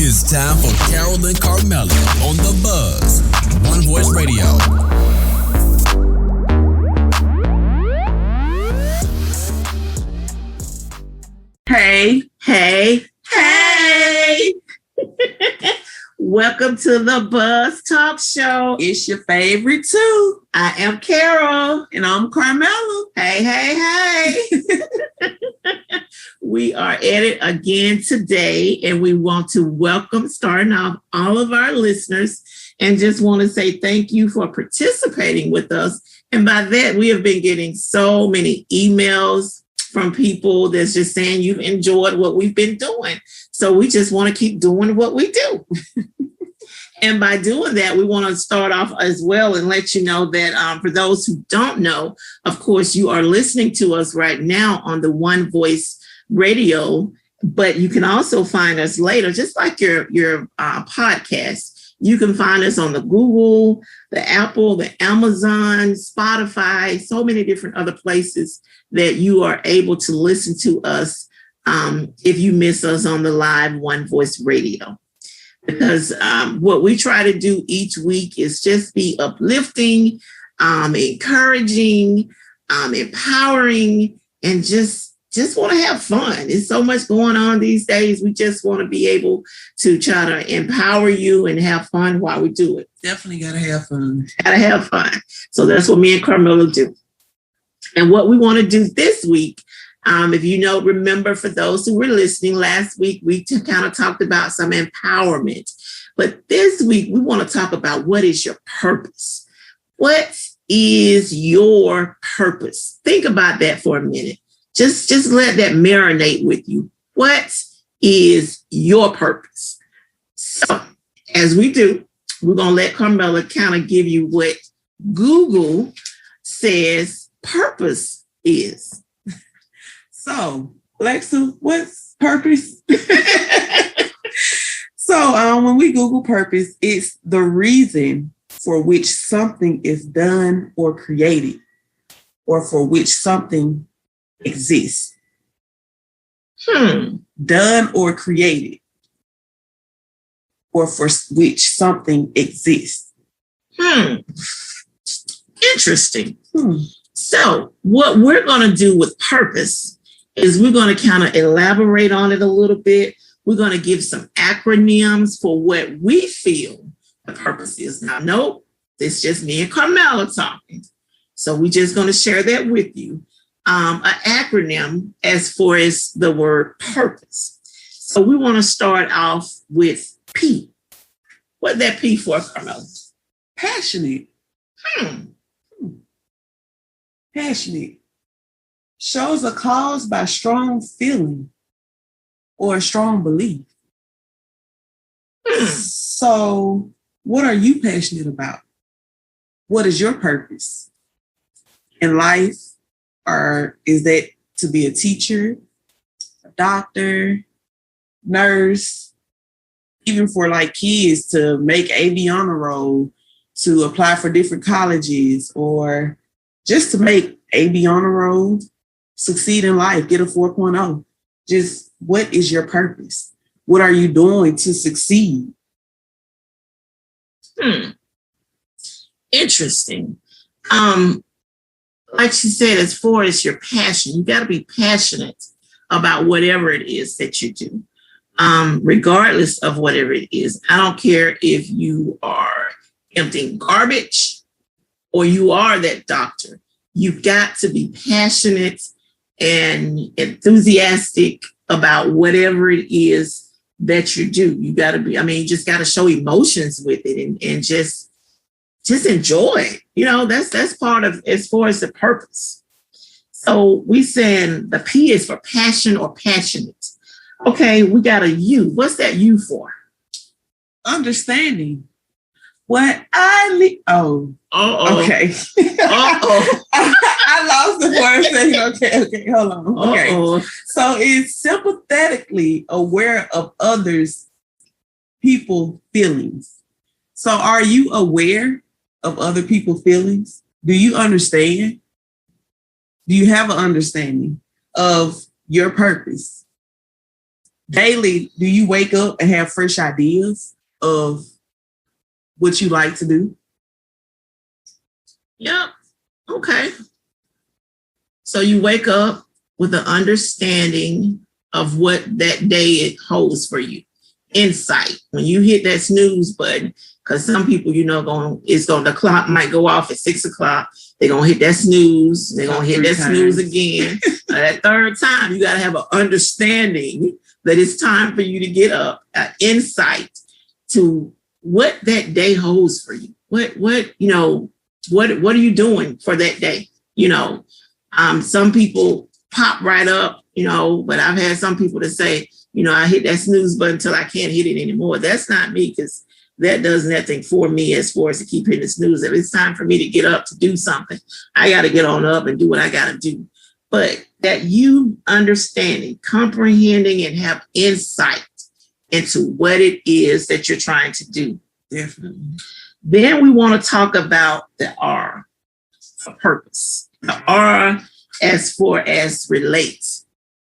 It's time for Carole and Carmella on The Buzz, One Voice Radio. Hey. Welcome to the Buzz Talk Show. It's your favorite too. I am Carole. And I'm Carmella. Hey. We are at it again today, and we want to welcome, starting off, all of our listeners, and just want to say thank you for participating with us. And by that, we have been getting so many emails from people that's just saying you've enjoyed what we've been doing. So we just want to keep doing what we do. And by doing that, we want to start off as well and let you know that for those who don't know, of course, you are listening to us right now on the One Voice Radio, but you can also find us later, just like your podcast. You can find us on the Google, the Apple, the Amazon, Spotify, so many different other places that you are able to listen to us if you miss us on the live One Voice Radio. Because what we try to do each week is just be uplifting, encouraging, empowering, and just want to have fun. There's so much going on these days. We just want to be able to try to empower you and have fun while we do it. Definitely got to have fun. So that's what me and Carmella do. And what we want to do this week, if you know, remember, for those who were listening last week, we kind of talked about some empowerment. But this week, we want to talk about what is your purpose? What is your purpose? Think about that for a minute. Just let that marinate with you. What is your purpose? So as we do, we're going to let Carmella kind of give you what Google says purpose is. So, Alexa, what's purpose? So when we Google purpose, it's the reason for which something is done or created, or for which something exists. Done or created, or for which something exists. Interesting. So what we're going to do with purpose is we're going to kind of elaborate on it a little bit. We're going to give some acronyms for what we feel the purpose is. Now, nope, it's just me and Carmella talking. So we're just going to share that with you. An acronym as far as the word purpose. So we want to start off with P. What's that P for, Carmella? Passionate. Passionate. Shows a cause by strong feeling or a strong belief. So what are you passionate about? What is your purpose in life? Or is that to be a teacher, a doctor, nurse, even for like kids to make AB honor roll, to apply for different colleges, or just to make AB honor roll, succeed in life, get a 4.0. Just what is your purpose? What are you doing to succeed? Interesting. Like she said, as far as your passion, you got to be passionate about whatever it is that you do, regardless of whatever it is. I don't care if you are emptying garbage or you are that doctor. You've got to be passionate and enthusiastic about whatever it is that you do. You got to be, you just got to show emotions with it and just enjoy it. You know, that's part of, as far as the purpose. So we saying the P is for passion or passionate. Okay, we got a U. What's that U for? Understanding what I need. Okay. I lost the first thing. Okay, hold on. Okay. So it's sympathetically aware of others' people feelings. So are you aware of other people's feelings? Do you understand? Do you have an understanding of your purpose? daily, do you wake up and have fresh ideas of what you like to do? Yep. Okay. So you wake up with an understanding of what that day it holds for you. Insight. When you hit that snooze button, because some people, the clock might go off at 6 o'clock. They're going to hit that snooze. They're going to hit that snooze again. That third time, you got to have an understanding that it's time for you to get up, an insight to what that day holds for you. What are you doing for that day? Some people pop right up, but I've had some people that say, I hit that snooze button until I can't hit it anymore. That's not me, because that does nothing for me as far as to keep hitting the snooze. If it's time for me to get up to do something, I got to get on up and do what I got to do. But that you understanding, comprehending, and have insight into what it is that you're trying to do. Definitely. Then we want to talk about the R for purpose. The R as far as relate.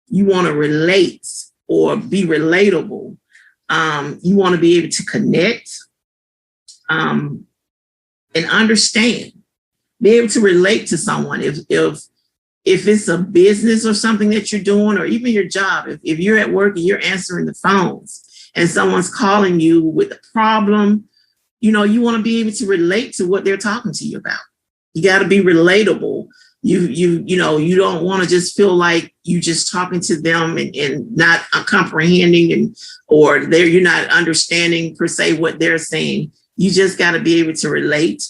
You want to relate or be relatable. You want to be able to connect and understand, be able to relate to someone. If it's a business or something that you're doing, or even your job, if you're at work and you're answering the phones and someone's calling you with a problem, you want to be able to relate to what they're talking to you about. You got to be relatable. You don't want to just feel like you just talking to them and not comprehending or you're not understanding per se what they're saying. You just got to be able to relate.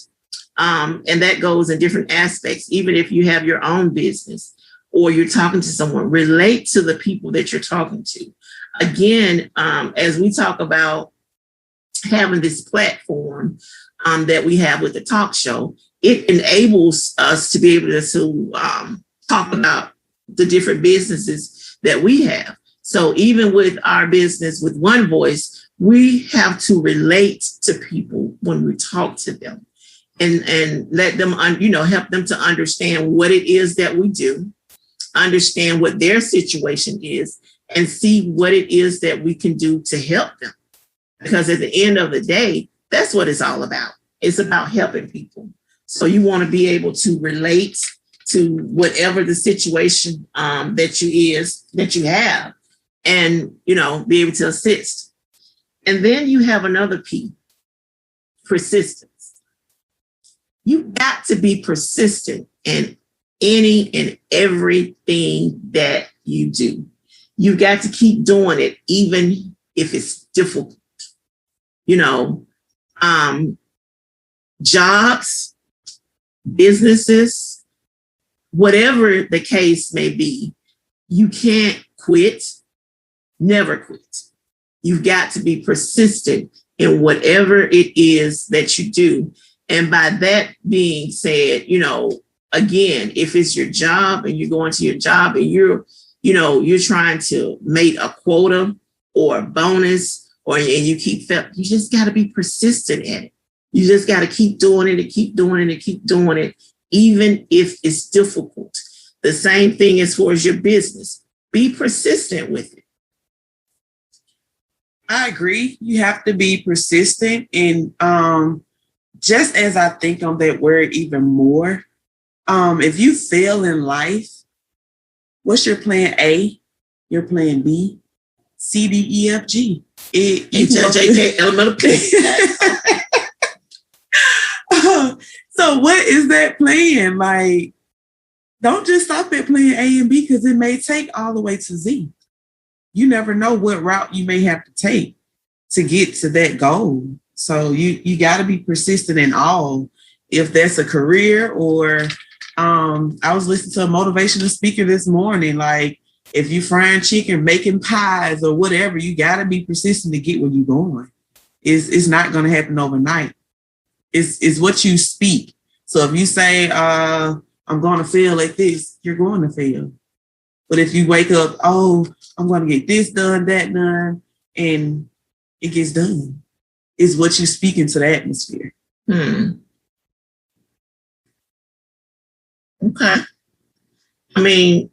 And that goes in different aspects. Even if you have your own business or you're talking to someone, relate to the people that you're talking to. Again, as we talk about having this platform that we have with the talk show, it enables us to be able to talk about the different businesses that we have. So even with our business with One Voice, we have to relate to people when we talk to them and let them, help them to understand what it is that we do, understand what their situation is, and see what it is that we can do to help them. Because at the end of the day, that's what it's all about. It's about helping people. So you want to be able to relate to whatever the situation that you have, and be able to assist. And then you have another P, persistence. You've got to be persistent in any and everything that you do. You've got to keep doing it, even if it's difficult. Jobs, businesses, whatever the case may be, you can't quit, never quit. You've got to be persistent in whatever it is that you do. And by that being said, again, if it's your job and you're going to your job and you're trying to make a quota or a bonus, and you you just got to be persistent at it. You just got to keep doing it and keep doing it and keep doing it, even if it's difficult. The same thing as far as your business. Be persistent with it. I agree. You have to be persistent. And just as I think on that word even more, if you fail in life, what's your plan A, your plan B, C, D, E, F, G? So what is that plan? Like, don't just stop at plan A and B, because it may take all the way to Z. You never know what route you may have to take to get to that goal. So you got to be persistent in all. If that's a career or I was listening to a motivational speaker this morning, like if you frying chicken, making pies or whatever, you got to be persistent to get where you're going. It's not going to happen overnight. It's what you speak. So if you say, I'm going to fail at this, you're going to fail. But if you wake up, I'm going to get this done, that done, and it gets done. It's what you speak into the atmosphere. Okay. I mean,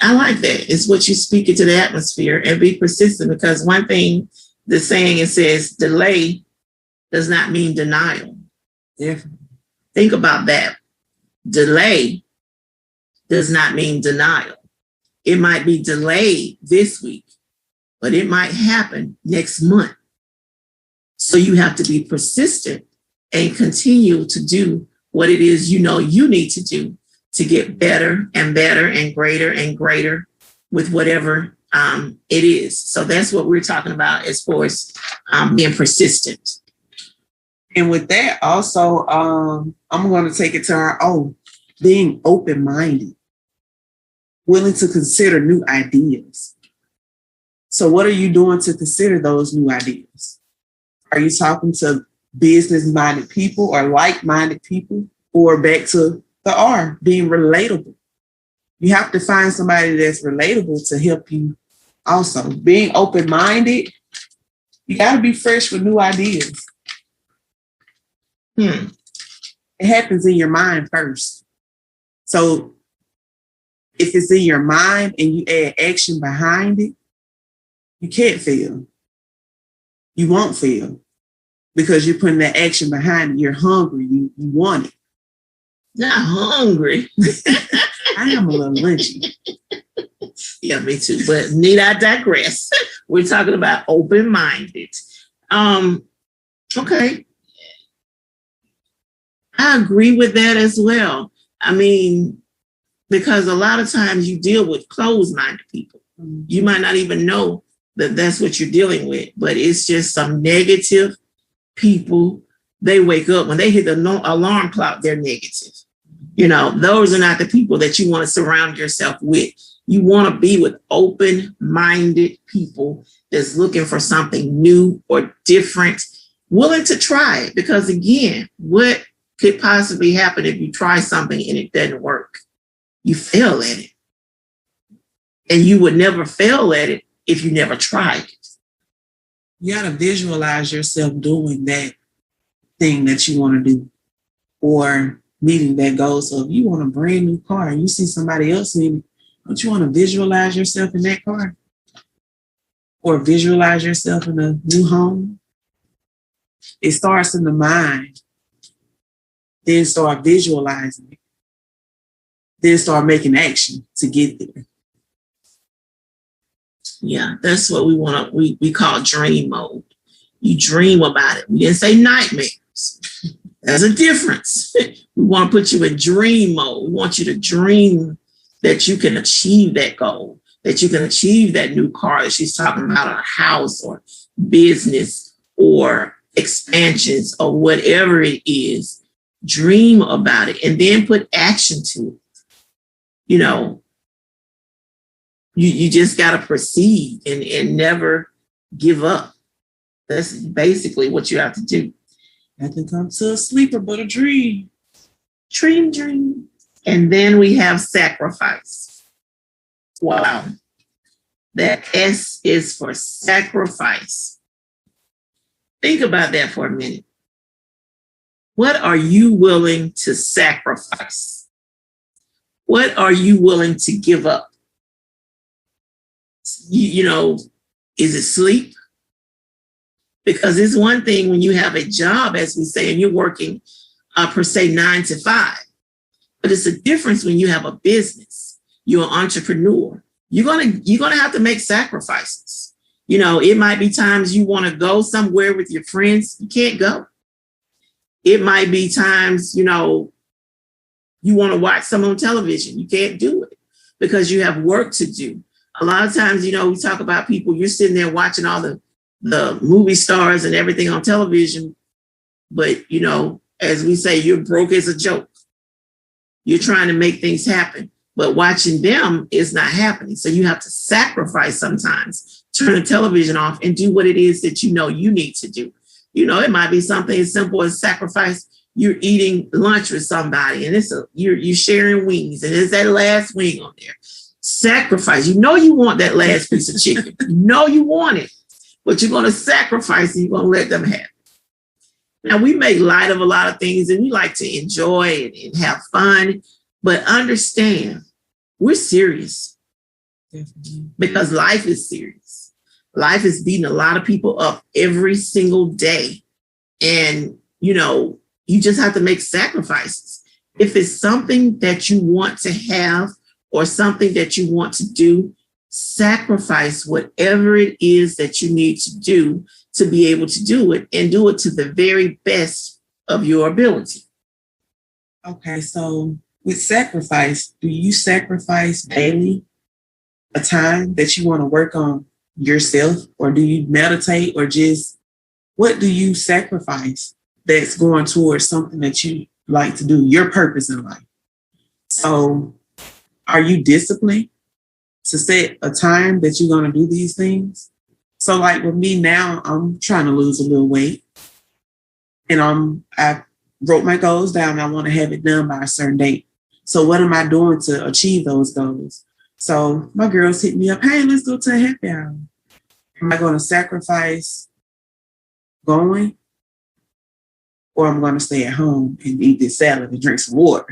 I like that. It's what you speak into the atmosphere and be persistent, because one thing the saying, it says delay does not mean denial. Definitely. Think about that. Delay does not mean denial. It might be delayed this week, but it might happen next month. So you have to be persistent and continue to do what it is you know you need to do to get better and better and greater with whatever it is. So that's what we're talking about as far as being persistent. And with that, also, I'm going to take it to our own, being open-minded, willing to consider new ideas. So what are you doing to consider those new ideas? Are you talking to business-minded people or like-minded people? Or back to the R, being relatable. You have to find somebody that's relatable to help you also. Being open-minded, you got to be fresh with new ideas. It happens in your mind first. So if it's in your mind and you add action behind it, you can't fail. You won't fail because you're putting that action behind it. You're hungry. You want it. Not hungry. I am a little lunchy. Yeah, me too. But need I digress? We're talking about open-minded. Okay. I agree with that as well. I mean, because a lot of times you deal with closed-minded people. You might not even know that that's what you're dealing with, but it's just some negative people. They wake up, when they hit the alarm clock, they're negative. You know, those are not the people that you want to surround yourself with. You want to be with open-minded people that's looking for something new or different, willing to try it. Because again, what could possibly happen if you try something and it doesn't work? You fail at it. And you would never fail at it if you never tried it. You got to visualize yourself doing that thing that you want to do, or meeting that goal. So if you want a brand new car and you see somebody else in it, don't you want to visualize yourself in that car? Or visualize yourself in a new home? It starts in the mind. Then start visualizing it. Then start making action to get there. Yeah, that's what we want to, we call dream mode. You dream about it. We didn't say nightmares. There's a difference. We want to put you in dream mode. We want you to dream that you can achieve that goal, that you can achieve that new car that she's talking about, or a house or business or expansions or whatever it is. Dream about it and then put action to it. You know, you just got to proceed and never give up. That's basically what you have to do. Nothing comes to a sleeper but a dream. Dream. And then we have sacrifice. Wow. That S is for sacrifice. Think about that for a minute. What are you willing to sacrifice? What are you willing to give up? You know, is it sleep? Because it's one thing when you have a job, as we say, and you're working per se 9 to 5. But it's a difference when you have a business. You're an entrepreneur. You're gonna have to make sacrifices. You know, it might be times you want to go somewhere with your friends. You can't go. It might be times, you know, you want to watch something on television. You can't do it because you have work to do. A lot of times, you know, we talk about people, you're sitting there watching all the movie stars and everything on television. But, you know, as we say, you're broke as a joke. You're trying to make things happen, but watching them is not happening. So you have to sacrifice sometimes, turn the television off and do what it is that you know you need to do. You know, it might be something as simple as sacrifice. You're eating lunch with somebody and you're sharing wings and there's that last wing on there. Sacrifice. You know you want that last piece of chicken. You know you want it, but you're going to sacrifice and you're going to let them have it. Now, we make light of a lot of things and we like to enjoy and have fun, but understand, we're serious. Definitely. Because life is serious. Life is beating a lot of people up every single day. And, you just have to make sacrifices. If it's something that you want to have or something that you want to do, sacrifice whatever it is that you need to do to be able to do it, and do it to the very best of your ability. Okay, so with sacrifice, do you sacrifice daily a time that you want to work on yourself, or do you meditate, or just what do you sacrifice that's going towards something that you like to do, your purpose in life? So are you disciplined to set a time that you're going to do these things? So like with me now, I'm trying to lose a little weight, and I wrote my goals down. I want to have it done by a certain date. So what am I doing to achieve those goals? So my girls hit me up, hey, let's go to a happy hour. Am I going to sacrifice going, or I'm going to stay at home and eat this salad and drink some water?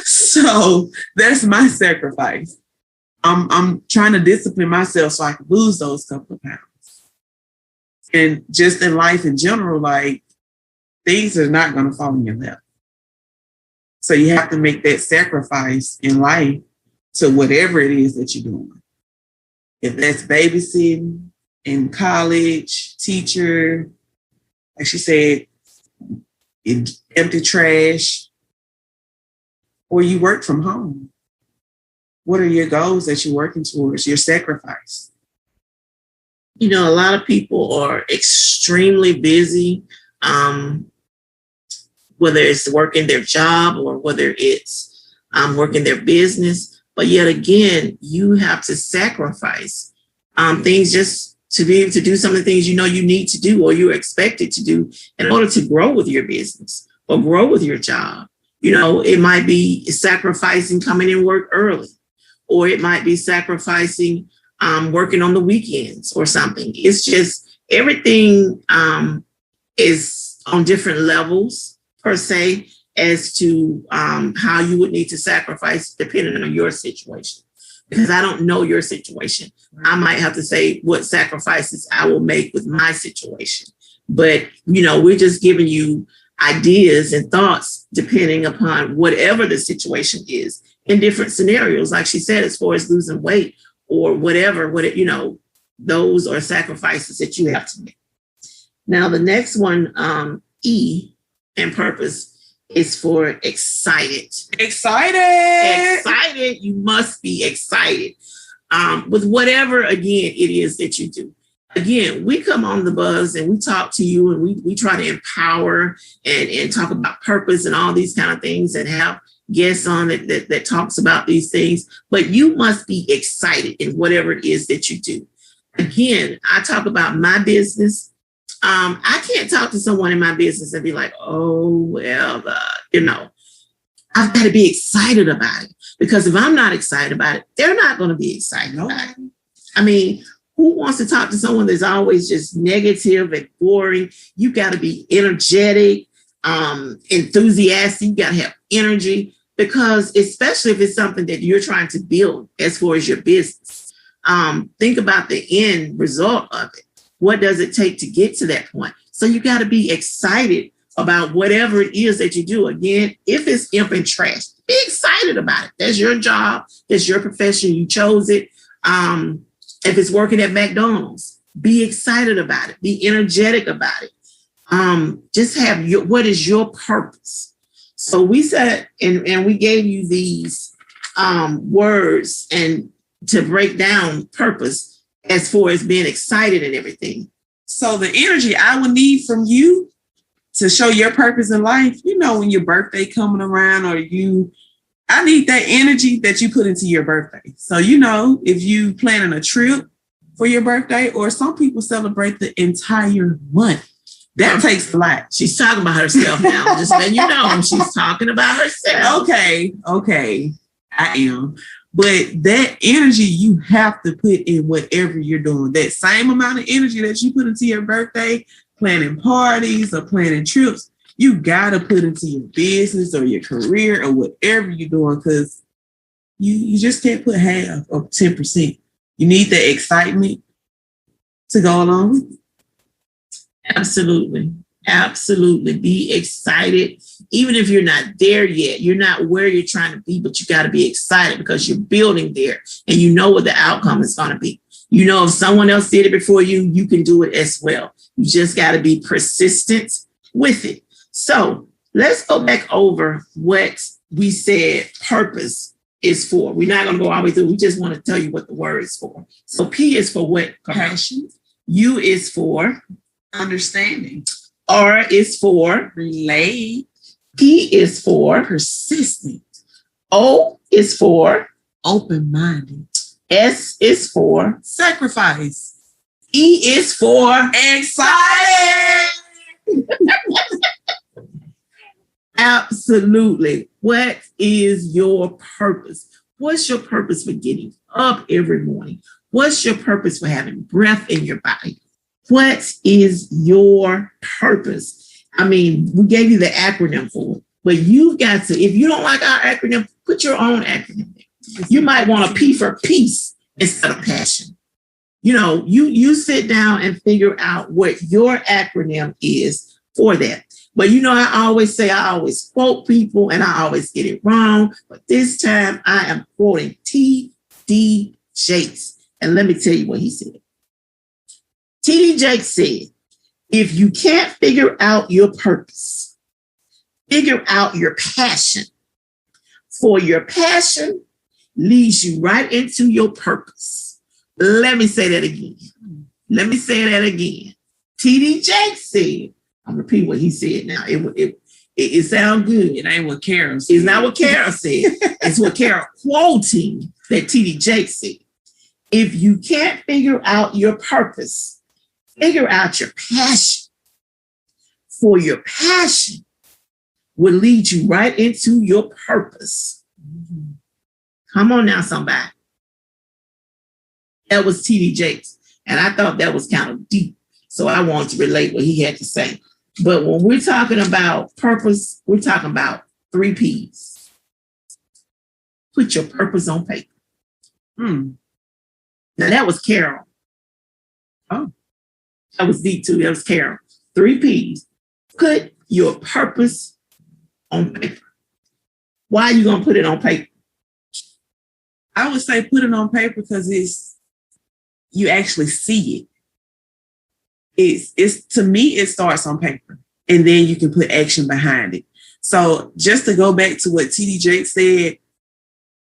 So that's my sacrifice. I'm trying to discipline myself so I can lose those couple of pounds. And just in life in general, like, things are not going to fall in your lap. So you have to make that sacrifice in life to whatever it is that you're doing. If that's babysitting, in college, teacher, like she said, empty trash, or you work from home. What are your goals that you're working towards, your sacrifice? A lot of people are extremely busy, whether it's working their job or whether it's working their business. But yet again, you have to sacrifice things just to be able to do some of the things you need to do, or you're expected to do in order to grow with your business or grow with your job. It might be sacrificing coming in work early, or it might be sacrificing working on the weekends or something. It's just everything is on different levels per se as to how you would need to sacrifice depending on your situation. Because I don't know your situation. I might have to say what sacrifices I will make with my situation. But, we're just giving you ideas and thoughts depending upon whatever the situation is in different scenarios. Like she said, as far as losing weight or whatever, those are sacrifices that you have to make. Now, the next one, E, and purpose, is for excited. Excited. You must be excited with whatever, again, it is that you do. Again, we come on the buzz and we talk to you, and we try to empower and talk about purpose and all these kind of things, and have guests on that talks about these things. But you must be excited in whatever it is that you do. Again, I talk about my business. I can't talk to someone in my business and be like, oh, well, I've got to be excited about it. Because if I'm not excited about it, they're not going to be excited about it. I mean, who wants to talk to someone that's always just negative and boring? You got to be energetic, enthusiastic. You got to have energy, because especially if it's something that you're trying to build as far as your business, think about the end result of it. What does it take to get to that point? So you got to be excited about whatever it is that you do. Again, if it's emptying trash, be excited about it. That's your job. That's your profession. You chose it. If it's working at McDonald's, be excited about it. Be energetic about it. Just have what is your purpose? So we said, and we gave you these words and to break down purpose as far as being excited and everything. So the energy I would need from you to show your purpose in life, when your birthday coming around, or I need that energy that you put into your birthday. So, if you planning a trip for your birthday, or some people celebrate the entire month, that takes a lot. She's talking about herself now. Just letting you know, she's talking about herself. Okay, I am. But that energy you have to put in whatever you're doing. That same amount of energy that you put into your birthday, planning parties or planning trips, you got to put into your business or your career or whatever you're doing, because You just can't put half of 10%. You need the excitement to go along with it. Absolutely. Absolutely. Be excited. Even if you're not there yet, you're not where you're trying to be, but you got to be excited because you're building there and you know what the outcome is going to be. You know, if someone else did it before you, you can do it as well. You just got to be persistent with it. So let's go back over what we said purpose is for. We're not going to go all the way through. We just want to tell you what the word is for. So P is for what? Passion. U is for Understanding. R is for relate. P is for persistent. O is for open-minded. S is for sacrifice. E is for excited. Absolutely. What is your purpose? What's your purpose for getting up every morning? What's your purpose for having breath in your body? What is your purpose? I mean, we gave you the acronym for it, but you've got to, if you don't like our acronym, put your own acronym there. You might want a P for peace instead of passion. You know, you sit down and figure out what your acronym is for that. But you know, I always quote people and I always get it wrong. But this time I am quoting T.D. Jakes. And let me tell you what he said. T.D. Jakes said, if you can't figure out your purpose, figure out your passion. For your passion leads you right into your purpose. Let me say that again. T.D. Jakes said, I'm repeating what he said now. It sounds good. It ain't what Carole said. It's not what Carole said. It's what Carole quoting that T.D. Jakes said. If you can't figure out your purpose, figure out your passion. For your passion will lead you right into your purpose. Mm-hmm. Come on now, somebody. That was T.D. Jakes. And I thought that was kind of deep. So I wanted to relate what he had to say. But when we're talking about purpose, we're talking about 3 P's. Put your purpose on paper. Now that was Carole. Oh, that was deep too. That was Carole. 3 P's. Put your purpose on paper. Why are you going to put it on paper? I would say put it on paper because you actually see it. It's to me, it starts on paper and then you can put action behind it. So just to go back to what T.D. Jakes said,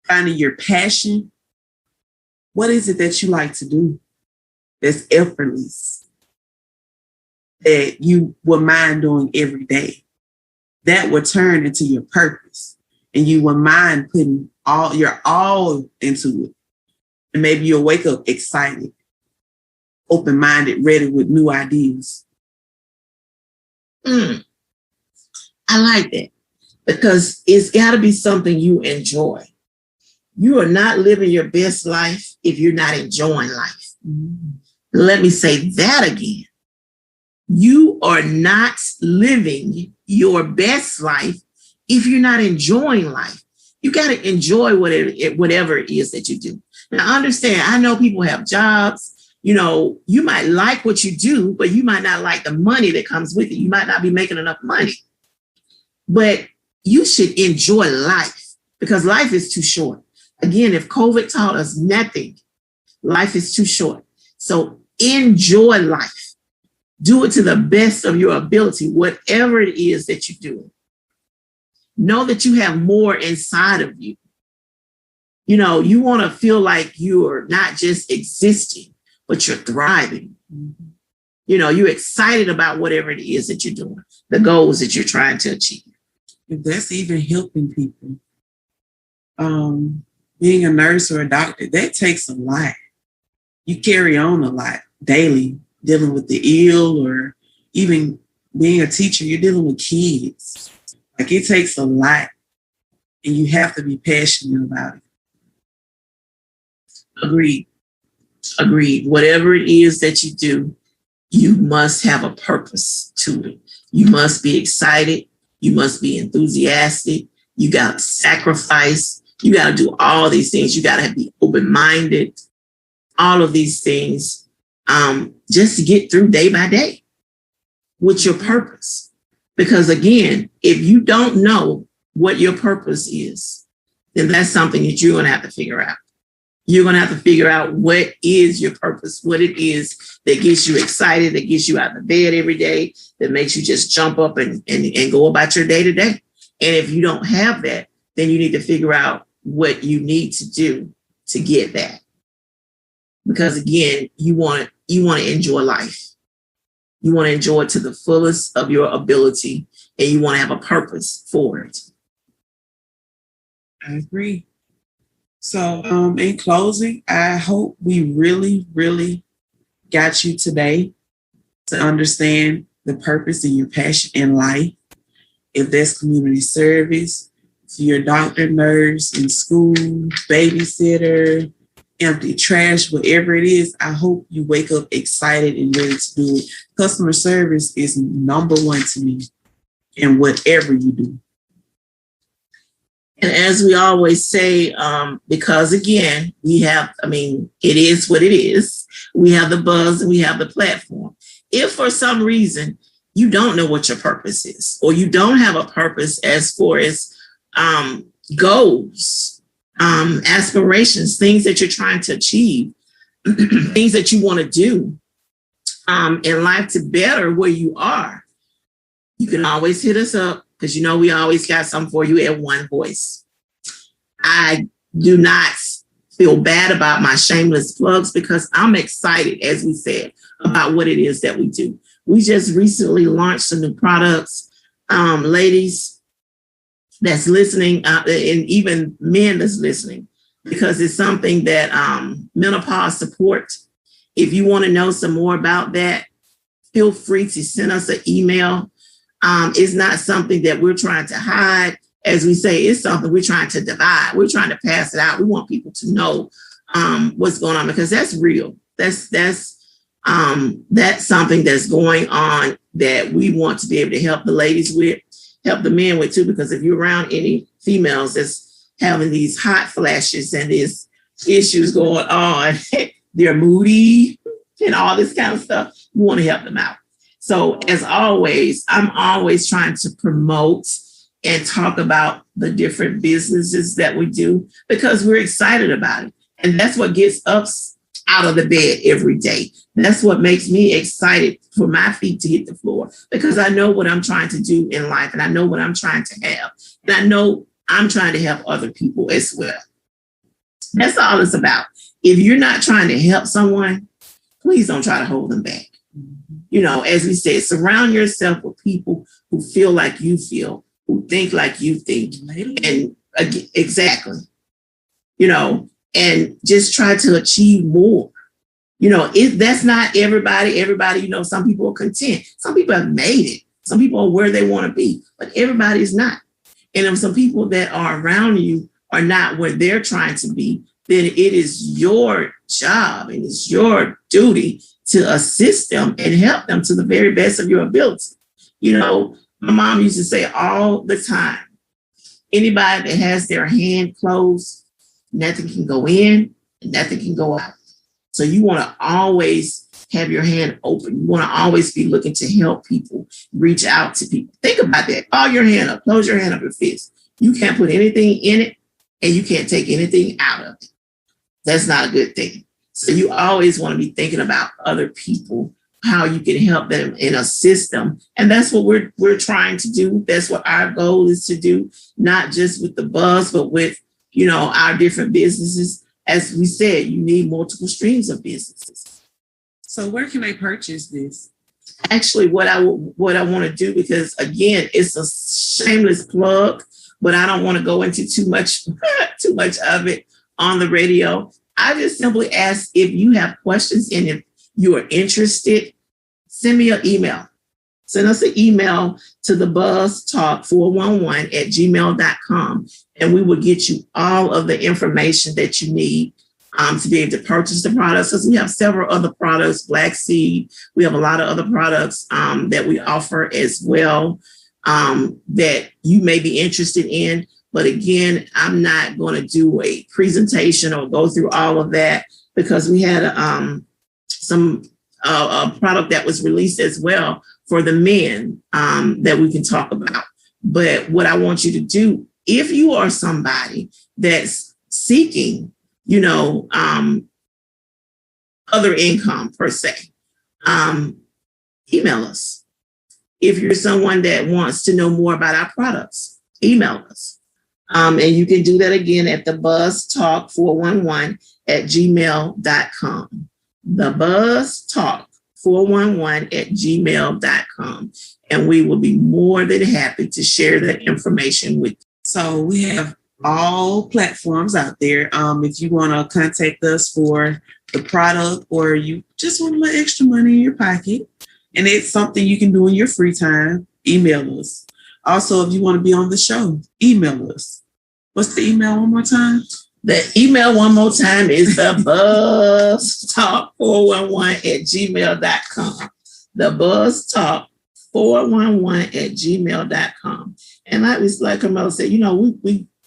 finding your passion, what is it that you like to do that's effortless, that you would mind doing every day? That would turn into your purpose and you would mind putting your all into it. And maybe you'll wake up excited, open-minded, ready with new ideas. I like that because it's got to be something you enjoy. You are not living your best life if you're not enjoying life. Mm-hmm. Let me say that again. You are not living your best life if you're not enjoying life. You got to enjoy whatever it is that you do. Now, understand, I know people have jobs. You know, you might like what you do, but you might not like the money that comes with it. You might not be making enough money. But you should enjoy life because life is too short. Again, if COVID taught us nothing, life is too short. So enjoy life. Do it to the best of your ability, whatever it is that you do. Know that you have more inside of you. You know, you want to feel like you're not just existing, but you're thriving. Mm-hmm. You know, you're excited about whatever it is that you're doing, the goals that you're trying to achieve. If that's even helping people, being a nurse or a doctor, that takes a lot. You carry on a lot daily, dealing with the ill, or even being a teacher, you're dealing with kids. Like it takes a lot and you have to be passionate about it. Agreed. Whatever it is that you do, you must have a purpose to it. You must be excited. You must be enthusiastic. You got to sacrifice. You got to do all these things. You got to be open-minded, all of these things, just to get through day by day with your purpose. Because again, if you don't know what your purpose is, then that's something that you're going to have to figure out. You're going to have to figure out what is your purpose, what it is that gets you excited, that gets you out of bed every day, that makes you just jump up and go about your day to day. And if you don't have that, then you need to figure out what you need to do to get that. Because again, you want to enjoy life. You want to enjoy it to the fullest of your ability, and you want to have a purpose for it. I agree. So in closing, I hope we really, really got you today to understand the purpose and your passion in life. If that's community service, if you're a doctor, nurse, in school, babysitter, empty trash, whatever it is, I hope you wake up excited and ready to do it. Customer service is number one to me in whatever you do. And as we always say, because again, it is what it is. We have the buzz and we have the platform. If for some reason you don't know what your purpose is, or you don't have a purpose as far as goals, aspirations, things that you're trying to achieve, things that you want to do in life to better where you are, you can always hit us up, because we always got something for you at One Voice. I do not feel bad about my shameless plugs, because I'm excited, as we said, about what it is that we do. We just recently launched some new products. Ladies that's listening, and even men that's listening, because it's something that menopause support. If you want to know some more about that, feel free to send us an email. It's not something that we're trying to hide. As we say, it's something we're trying to divide. We're trying to pass it out. We want people to know what's going on, because that's real. That's something that's going on that we want to be able to help the ladies with, help the men with too, because if you're around any females that's having these hot flashes and these issues going on, they're moody and all this kind of stuff, you want to help them out. So as always, I'm always trying to promote and talk about the different businesses that we do, because we're excited about it. And that's what gets us out of the bed every day. That's what makes me excited for my feet to hit the floor, because I know what I'm trying to do in life, and I know what I'm trying to have. And I know I'm trying to help other people as well. That's all it's about. If you're not trying to help someone, please don't try to hold them back. As we said, surround yourself with people who feel like you feel, who think like you think. And exactly, and just try to achieve more. That's not everybody. Everybody, some people are content. Some people have made it. Some people are where they want to be, but everybody's not. And if some people that are around you are not where they're trying to be, then it is your job and it's your duty to assist them and help them to the very best of your ability. My mom used to say all the time, anybody that has their hand closed, nothing can go in and nothing can go out. So you want to always have your hand open. You want to always be looking to help people, reach out to people. Think about that. Ball your hand up, close your hand up, your fist. You can't put anything in it and you can't take anything out of it. That's not a good thing. So you always want to be thinking about other people, how you can help them and assist them. And that's what we're trying to do. That's what our goal is to do, not just with the buzz, but with, our different businesses. As we said, you need multiple streams of businesses. So where can they purchase this? Actually, what I want to do, because again, it's a shameless plug, but I don't want to go into too much of it on the radio. I just simply ask, if you have questions and if you are interested, send me an email. Send us an email to thebuzztalk411@gmail.com, and we will get you all of the information that you need to be able to purchase the products. Because we have several other products, Black Seed. We have a lot of other products that we offer as well that you may be interested in. But again, I'm not going to do a presentation or go through all of that because we had some a product that was released as well for the men that we can talk about. But what I want you to do, if you are somebody that's seeking, other income per se, email us. If you're someone that wants to know more about our products, email us. And you can do that again at thebuzztalk411@gmail.com. Thebuzztalk411@gmail.com. And we will be more than happy to share that information with you. So we have all platforms out there. If you want to contact us for the product or you just want a little extra money in your pocket and it's something you can do in your free time, email us. Also, if you want to be on the show, email us. What's the email one more time? The email one more time is thebuzztalk411@gmail.com. Thebuzztalk411@gmail.com. And like Carmella said,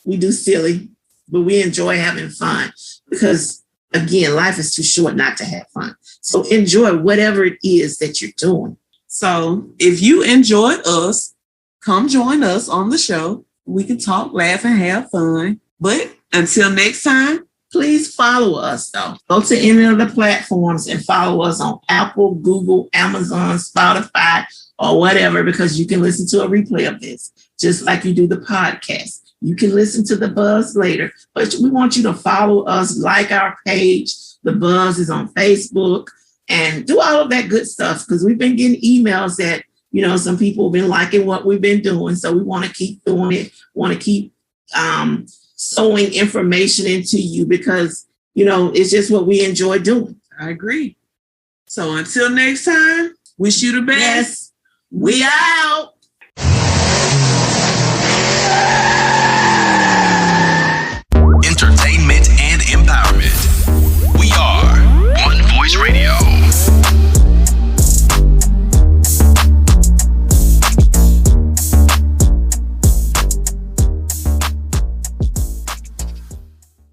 we do silly, but we enjoy having fun because, again, life is too short not to have fun. So enjoy whatever it is that you're doing. So if you enjoyed us, come join us on the show. We can talk, laugh, and have fun. But until next time, please follow us, though. Go to any of the platforms and follow us on Apple, Google, Amazon, Spotify, or whatever, because you can listen to a replay of this, just like you do the podcast. You can listen to the Buzz later, but we want you to follow us, like our page. The Buzz is on Facebook, and do all of that good stuff because we've been getting emails that, some people have been liking what we've been doing. So we want to keep doing it, want to keep sowing information into you because, it's just what we enjoy doing. I agree. So until next time, wish you the best. Yes, we out.